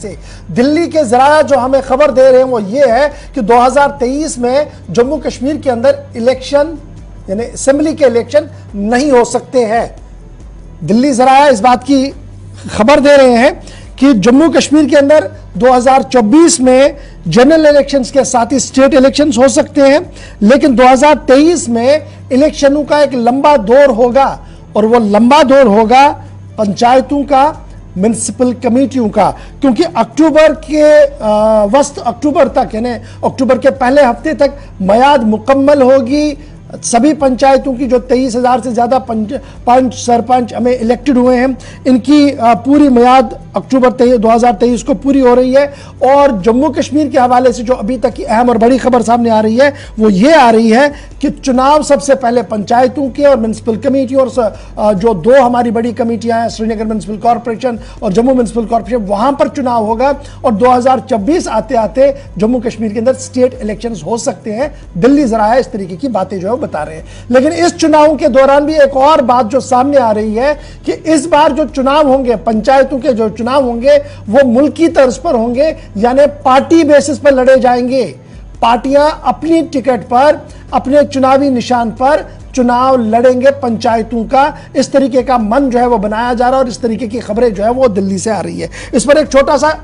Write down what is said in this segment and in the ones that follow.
से। दिल्ली के जराया जो हमें खबर दे रहे हैं वो ये है कि 2023 में जम्मू कश्मीर के अंदर इलेक्शन यानी असेंबली के इलेक्शन नहीं हो सकते हैं। दिल्ली जराया इस बात की खबर दे रहे हैं कि जम्मू कश्मीर के अंदर 2024 में जनरल इलेक्शंस के साथ ही स्टेट इलेक्शंस हो सकते हैं, लेकिन 2023 में इलेक्शनों का एक लंबा दौर होगा और वो लंबा दौर होगा पंचायतों का, म्युनिसिपल कमेटियों का, क्योंकि अक्टूबर के वस्त अक्टूबर तक यानी अक्टूबर के पहले हफ्ते तक मियाद मुकम्मल होगी। सभी पंचायतों की जो 23,000 से ज्यादा पंच सरपंच हमें इलेक्टेड हुए हैं, इनकी पूरी मियाद अक्टूबर 2023 को पूरी हो रही है। और जम्मू कश्मीर के हवाले से जो अभी तक की अहम और बड़ी खबर सामने आ रही है वो ये आ रही है कि चुनाव सबसे पहले पंचायतों के और म्युनिसिपल कमेटी और जो दो हमारी बड़ी कमेटियां हैं, श्रीनगर म्युनिसिपल कॉर्पोरेशन और जम्मू म्युनिसिपल कॉर्पोरेशन, वहां पर चुनाव होगा और 2024 आते आते जम्मू कश्मीर के अंदर स्टेट इलेक्शंस हो सकते हैं। दिल्ली जरा है इस तरीके की बातें जो है बता रहे हैं। लेकिन इस चुनाव के दौरान भी एक और बात जो सामने आ रही है कि इस बार जो चुनाव होंगे, पंचायतों के जो चुनाव होंगे वो मुल्की तर्ज पर होंगे, यानी पार्टी बेसिस पर लड़े जाएंगे। पार्टियां अपनी टिकट पर, अपने चुनावी निशान पर चुनाव लड़ेंगे पंचायतों का। इस तरीके का मन जो है वो बनाया जा रहा है और इस तरीके की खबरें जो है वो दिल्ली से आ रही है। इस पर एक छोटा सा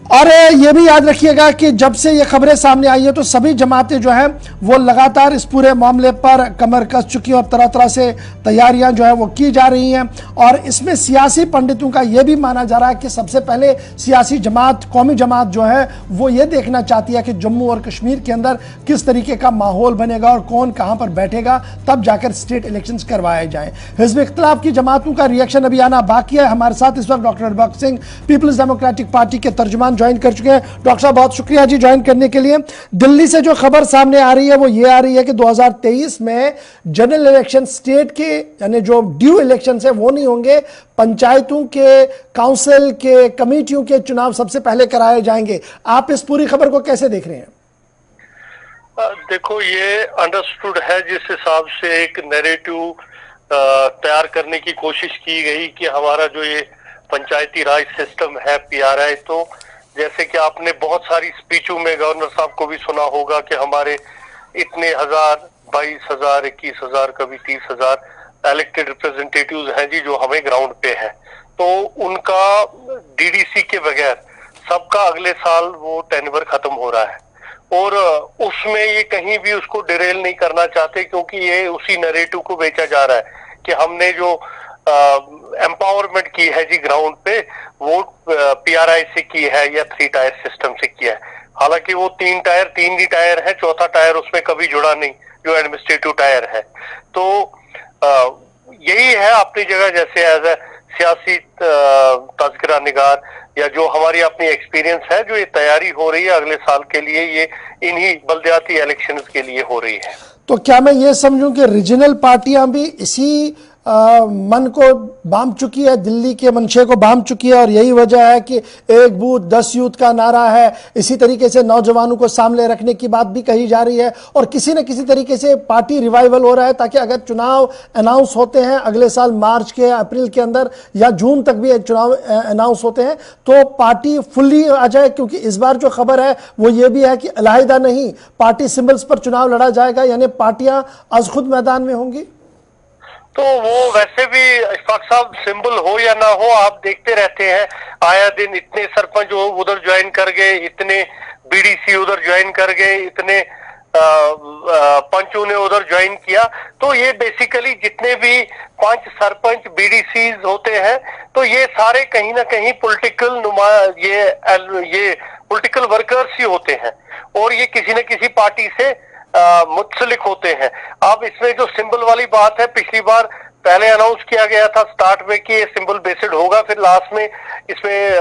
और ये भी याद रखिएगा कि जब से ये खबरें सामने आई है तो सभी जमातें जो हैं वो लगातार इस पूरे मामले पर कमर कस चुकी हैं और तरह तरह से तैयारियां जो है वो की जा रही हैं। और इसमें सियासी पंडितों का ये भी माना जा रहा है कि सबसे पहले सियासी जमात, कौमी जमात जो है वो ये देखना चाहती है कि जम्मू और कश्मीर के अंदर किस तरीके का माहौल बनेगा और कौन कहाँ पर बैठेगा, तब जाकर स्टेट इलेक्शन करवाए जाएँ। हिज़्ब इख्तिलाफ की जमातों का रिएक्शन अभी आना बाकी है। हमारे साथ इस वक्त doctor Harbakhsh Singh people's democratic party के तर्जुमान ज्वाइन कर चुके हैं। डॉक्टर साहब बहुत शुक्रिया जी ज्वाइन करने के लिए। दिल्ली से जो खबर सामने आ रही है वो ये आ रही है कि 2023 में जनरल इलेक्शन स्टेट के यानी जो ड्यू इलेक्शन है वो नहीं होंगे, पंचायतों के, काउंसिल के, कमेटियों के चुनाव सबसे पहले कराए जाएंगे। आप इस पूरी खबर को कैसे देख रहे हैं? देखो, ये अंडरस्टूड है जिस हिसाब से एक नैरेटिव तैयार करने की कोशिश की गई कि हमारा जो ये पंचायती राज सिस्टम है पीआरआई, तो जैसे कि आपने बहुत सारी स्पीचों में गवर्नर साहब को भी सुना होगा कि हमारे इतने हजार, 22,000, 21,000, कभी 30,000 इलेक्टेड रिप्रेजेंटेटिव्स हैं जी जो हमें ग्राउंड पे हैं। तो उनका डीडीसी के बगैर सबका अगले साल वो टेन्योर खत्म हो रहा है और उसमें ये कहीं भी उसको डिरेल नहीं करना चाहते, क्योंकि ये उसी नैरेटिव को बेचा जा रहा है कि हमने जो एम्पावरमेंट की है जी ग्राउंड पे वो पीआरआई से की है या 3 टायर सिस्टम से किया है। हालांकि वो 3 ही टायर है, चौथा टायर उसमें कभी जुड़ा नहीं जो एडमिनिस्ट्रेटिव टायर है। तो यही है अपनी जगह, जैसे एज ए सियासी तज़किरा निगार या जो हमारी अपनी एक्सपीरियंस है, जो ये तैयारी हो रही है अगले साल के लिए, ये इन्हीं बल्दियाती इलेक्शंस के लिए हो रही है। तो क्या मैं ये समझूं कि रीजनल पार्टियां भी इसी मन को बांध चुकी है, दिल्ली के मंशे को बांध चुकी है और यही वजह है कि 1 बूथ 10 यूथ का नारा है। इसी तरीके से नौजवानों को सामने रखने की बात भी कही जा रही है और किसी न किसी तरीके से पार्टी रिवाइवल हो रहा है ताकि अगर चुनाव अनाउंस होते हैं अगले साल मार्च के, अप्रैल के अंदर या जून तक भी चुनाव अनाउंस होते हैं तो पार्टी फुल्ली आ जाए। क्योंकि इस बार जो खबर है वो ये भी है कि अलहदा नहीं, पार्टी सिंबल्स पर चुनाव लड़ा जाएगा, यानी पार्टियां आज खुद मैदान में होंगी। तो वो वैसे भी इशफाक साहब, सिंबल हो या ना हो, आप देखते रहते हैं आया दिन इतने सरपंच उधर ज्वाइन कर गए, इतने बीडीसी उधर ज्वाइन कर गए, इतने पंचों ने उधर ज्वाइन किया। तो ये बेसिकली जितने भी 5 सरपंच बीडीसी होते हैं तो ये सारे कहीं ना कहीं पॉलिटिकल ये पॉलिटिकल वर्कर्स ही होते हैं और ये किसी न किसी पार्टी से मुत्सलिक होते हैं। अब इसमें जो सिंबल वाली बात है, पिछली बार पहले अनाउंस किया गया था स्टार्ट में कि ये सिंबल बेस्ड होगा, फिर लास्ट में इसमें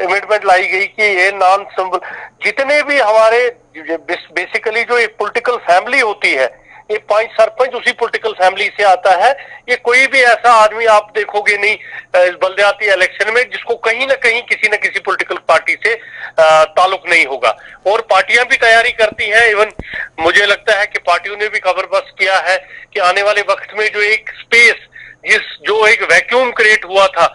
अमेंडमेंट लाई गई कि ये नॉन सिंबल, जितने भी हमारे बेसिकली जो एक पॉलिटिकल फैमिली होती है, ये 5 सरपंच उसी पॉलिटिकल फैमिली से आता है। ये कोई भी ऐसा आदमी आप देखोगे नहीं इस बल्दियाती इलेक्शन में जिसको कहीं ना कहीं किसी न किसी पॉलिटिकल पार्टी से ताल्लुक नहीं होगा। और पार्टियां भी तैयारी करती हैं, इवन मुझे लगता है कि पार्टियों ने भी खबरबस्त किया है कि आने वाले वक्त में जो एक स्पेस जो एक वैक्यूम क्रिएट हुआ था